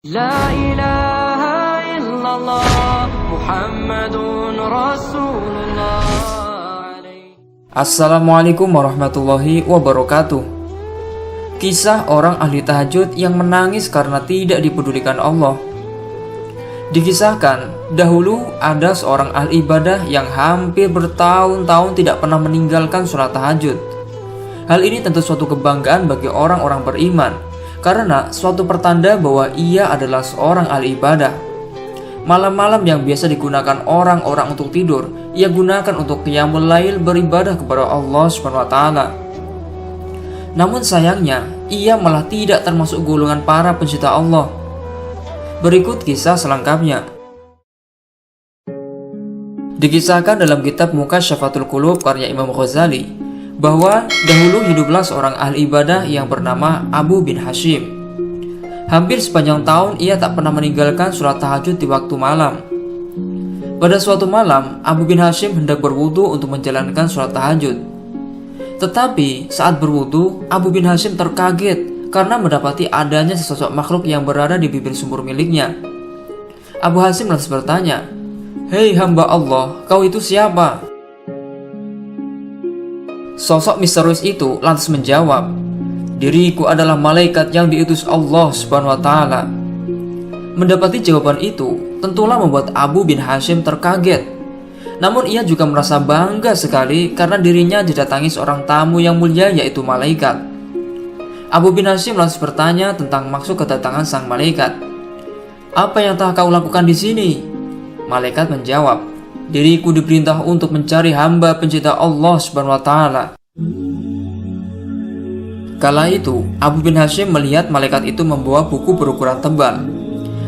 La ilaha illallah Muhammadun Rasulullah. Assalamualaikum warahmatullahi wabarakatuh. Kisah orang ahli tahajud yang menangis karena tidak dipedulikan Allah. Dikisahkan, dahulu ada seorang ahli ibadah yang hampir bertahun-tahun tidak pernah meninggalkan sholat tahajud. Hal ini tentu suatu kebanggaan bagi orang-orang beriman, karena suatu pertanda bahwa ia adalah seorang ahli ibadah. Malam-malam yang biasa digunakan orang-orang untuk tidur, ia gunakan untuk qiyamul lail, beribadah kepada Allah SWT. Namun sayangnya, ia malah tidak termasuk golongan para pencinta Allah. Berikut kisah selengkapnya. Dikisahkan dalam kitab Mukasyafatul Qulub karya Imam Ghazali, bahwa dahulu hiduplah seorang ahli ibadah yang bernama Abu bin Hashim. Hampir sepanjang tahun ia tak pernah meninggalkan sholat tahajud di waktu malam. Pada suatu malam, Abu bin Hashim hendak berwudu untuk menjalankan sholat tahajud. Tetapi saat berwudu, Abu bin Hashim terkaget karena mendapati adanya sesosok makhluk yang berada di bibir sumur miliknya. Abu Hashim lantas bertanya, "Hei hamba Allah, kau itu siapa?" Sosok misterius itu lantas menjawab, "Diriku adalah malaikat yang diutus Allah SWT." Mendapati jawaban itu tentulah membuat Abu bin Hashim terkaget. Namun ia juga merasa bangga sekali karena dirinya didatangi seorang tamu yang mulia, yaitu malaikat. Abu bin Hashim lantas bertanya tentang maksud kedatangan sang malaikat. "Apa yang telah kau lakukan di sini?" Malaikat menjawab, "Diriku diperintah untuk mencari hamba pencinta Allah SWT." Kala itu, Abu bin Hashim melihat malaikat itu membawa buku berukuran tebal.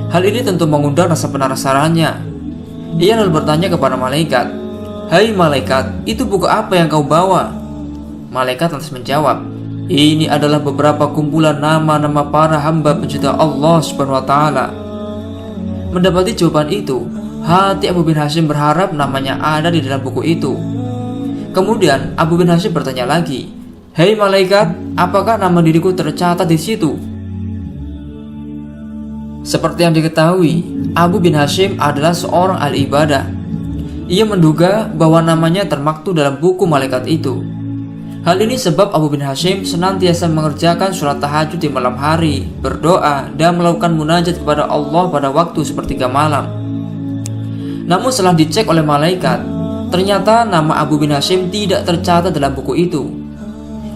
Hal ini tentu mengundang rasa penasarannya. Ia lalu bertanya kepada malaikat, "Hai malaikat, itu buku apa yang kau bawa?" Malaikat lantas menjawab, "Ini adalah beberapa kumpulan nama-nama para hamba pencinta Allah SWT." Mendapati jawaban itu, hati Abu bin Hashim berharap namanya ada di dalam buku itu. Kemudian Abu bin Hashim bertanya lagi, "Hei malaikat, apakah nama diriku tercatat di situ?" Seperti yang diketahui, Abu bin Hashim adalah seorang ahli ibadah. Ia menduga bahwa namanya termaktub dalam buku malaikat itu. Hal ini sebab Abu bin Hashim senantiasa mengerjakan sholat tahajud di malam hari, berdoa, dan melakukan munajat kepada Allah pada waktu sepertiga malam. Namun setelah dicek oleh malaikat, ternyata nama Abu bin Hashim tidak tercatat dalam buku itu.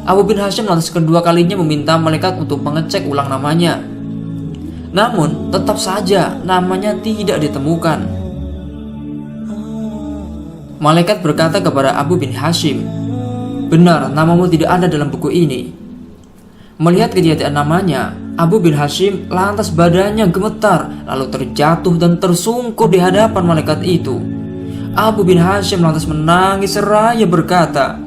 Abu bin Hashim lantas kedua kalinya meminta malaikat untuk mengecek ulang namanya. Namun tetap saja namanya tidak ditemukan. Malaikat berkata kepada Abu bin Hashim, "Benar, namamu tidak ada dalam buku ini." Melihat ketiadaan namanya, Abu bin Hashim lantas badannya gemetar, lalu terjatuh dan tersungkur di hadapan malaikat itu. Abu bin Hashim lantas menangis seraya berkata,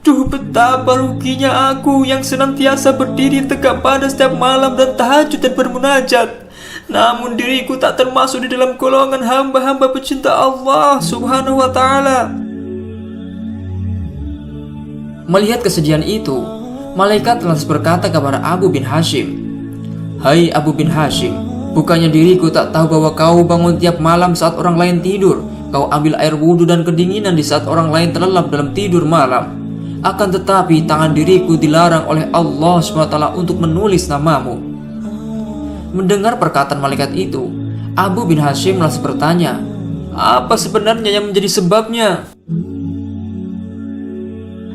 "Duh, betapa ruginya aku yang senantiasa berdiri tegak pada setiap malam dan tahajud dan bermunajat. Namun diriku tak termasuk di dalam golongan hamba-hamba pecinta Allah Subhanahu wa ta'ala." Melihat kesedihan itu, malaikat lantas berkata kepada Abu bin Hashim, "Hai Abu bin Hashim, bukannya diriku tak tahu bahwa kau bangun tiap malam saat orang lain tidur, kau ambil air wudhu dan kedinginan di saat orang lain terlelap dalam tidur malam. Akan tetapi tangan diriku dilarang oleh Allah SWT untuk menulis namamu." Mendengar perkataan malaikat itu, Abu bin Hashim lantas bertanya, "Apa sebenarnya yang menjadi sebabnya?"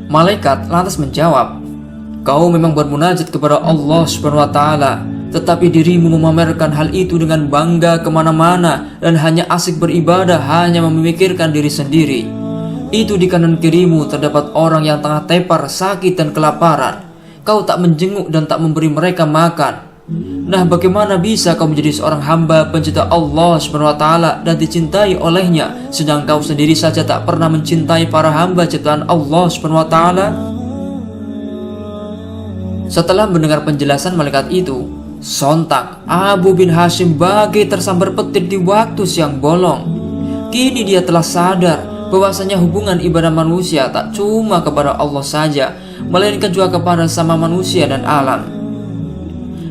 Malaikat lantas menjawab, "Kau memang bermunajat kepada Allah SWT, tetapi dirimu memamerkan hal itu dengan bangga kemana-mana dan hanya asik beribadah, hanya memikirkan diri sendiri. Itu di kanan kirimu terdapat orang yang tengah tepar, sakit dan kelaparan. Kau tak menjenguk dan tak memberi mereka makan. Nah, bagaimana bisa kau menjadi seorang hamba pencinta Allah SWT dan dicintai olehnya, sedang kau sendiri saja tak pernah mencintai para hamba ciptaan Allah SWT?" Setelah mendengar penjelasan malaikat itu, sontak Abu bin Hashim bagai tersambar petir di waktu siang bolong. Kini dia telah sadar bahwasanya hubungan ibadah manusia tak cuma kepada Allah saja, melainkan juga kepada sama manusia dan alam.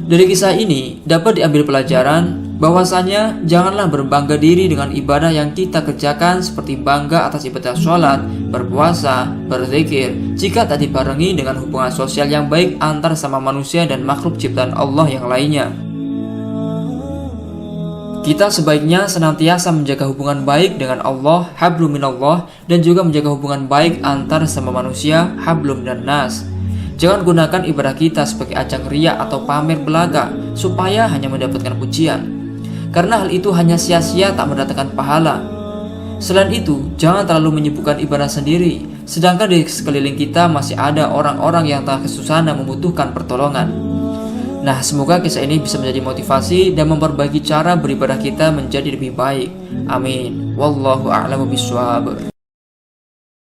Dari kisah ini dapat diambil pelajaran bahwasanya janganlah berbangga diri dengan ibadah yang kita kerjakan seperti bangga atas ibadah sholat, berpuasa, berzikir jika tak dibarengi dengan hubungan sosial yang baik antar sama manusia dan makhluk ciptaan Allah yang lainnya. Kita sebaiknya senantiasa menjaga hubungan baik dengan Allah, hablum minallah, dan juga menjaga hubungan baik antar sama manusia, hablum dan nas. Jangan gunakan ibadah kita sebagai ajang riya atau pamer belaga supaya hanya mendapatkan pujian, karena hal itu hanya sia-sia tak mendatangkan pahala. Selain itu, jangan terlalu menyibukkan ibadah sendiri, sedangkan di sekeliling kita masih ada orang-orang yang tengah kesusahan dan membutuhkan pertolongan. Nah, semoga kisah ini bisa menjadi motivasi dan memperbaiki cara beribadah kita menjadi lebih baik. Amin. Wallahu a'lamu bishawab.